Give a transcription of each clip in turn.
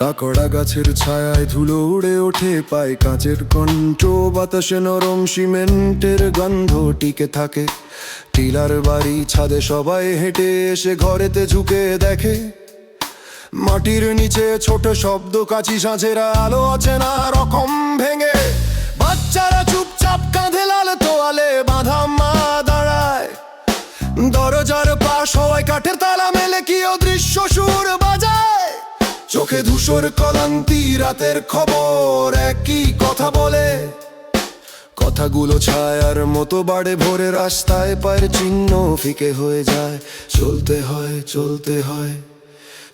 কাকড়া গাছের ছায়ায় ধুলো উড়ে ওঠে, পায় কাঁচের কণ্ঠ, বাতাসে নরম সিমেন্টের গন্ধ টিকে থাকে। টিলার বাড়ি ছাদে সবাই হেঁটে এসে ঘরেতে ঝুঁকে দেখে, মাটির নিচে ছোট শব্দ, কাঁচি সাঁঝেরা আলো আছে না রকম ভেঙে। বাচ্চারা চুপচাপ কাঁধে লাল তোয়ালে বাঁধা মা দাঁড়ায়, দরজার পাশ হওয়ায় কাঠের তালা মেলে কি অদৃশ্য সুর বাজায়। চোখে ধূসর কলান্তি, রাতের খবর একই কথা বলে, কথাগুলো ছায়ার মতো বাড়ে ভোরে, রাস্তায় পায়ের চিহ্ন ফিকে হয়ে যায়। চলতে হয়, চলতে হয়,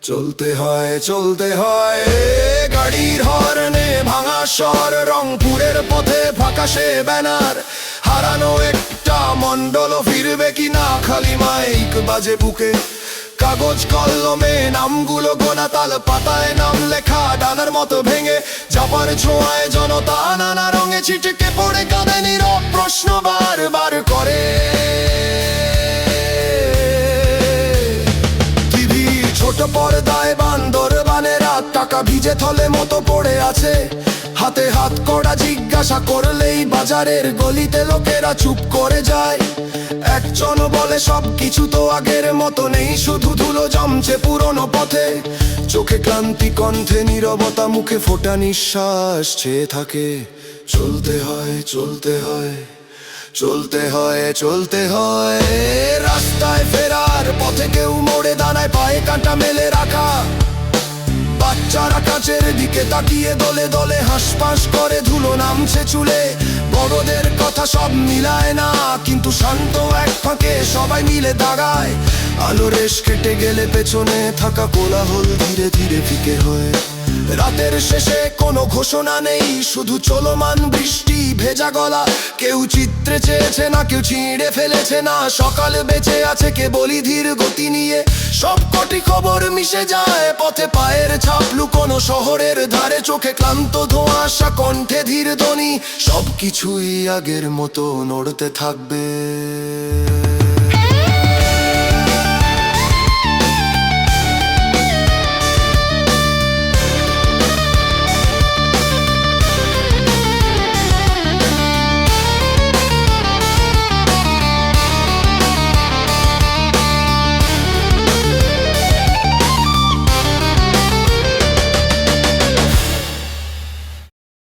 চলতে হয়, চলতে হয়। গাড়ির হর্নে ভাঙা স্বর, রংপুরের পথে ফাঁকা সে ব্যানার, হারানো একটা মণ্ডল ফিরবে কিনা, খালি মাইক বাজে বুকে। কাগজ কলমে নামগুলো গোনা, তাল পাতায় নাম লেখা ডানার মতো ভেঙে। চাপার ছোঁয়ায় জনতা নানা রঙে ছিটকে পড়ে কাঁদে, নীরব প্রশ্ন বারবার করে। টিভির ছোট পর্দায় বান্দরবানেরা টাকা ভিজে থলে মতো পড়ে আছে, হাতে হাত কড়া, জিজ্ঞাসা করলেই বাজারের গলিতে লোকেরা চুপ করে যায়। একজন বলে সব কিছু তো আগের মতো নেই, শুধু ধুলো জমছে পুরনো পথে। চোখে ক্লান্তি, কণ্ঠে নীরবতা, মুখে ফোটা নিঃশ্বাস চেয়ে থাকে। চলতে হয়, চলতে হয়, চলতে হয়, চলতে হয়। রাস্তায় ফেরার পথে কেউ মোড়ে দাঁড়ায়, পায়ে কাঁটা মেলে রাখা। বাচ্চারা কাছের দিকে তাকিয়ে দলে দলে হাঁসফাঁস করে, ধুলো নামছে চুলে। বড়দের কথা সব মিলায় না, কিন্তু শান্ত এক ফাঁকে সবাই মিলে দাঁড়ায়। আলো রেশ কেটে গেলে পেছনে থাকা কোলাহল ধীরে ধীরে ফিকে হয়। রাতের শেষে কোনো ঘোষণা নেই, শুধু চলমান বৃষ্টি ভেজা গলা। কেউ চিত্রে চেয়েছে না, কেউ ছিঁড়ে ফেলেছে না, সকালে বেঁচে আছে কেবলই ধীর গতি নিয়ে। সব কটি খবর মিশে যায় পথে, পায়ের ছাপ লুকোনো শহরের ধারে, চোখে ক্লান্ত ধোঁয়াশা, কণ্ঠে ধীর ধ্বনি। সব কিছুই আগের মতো নড়তে থাকবে।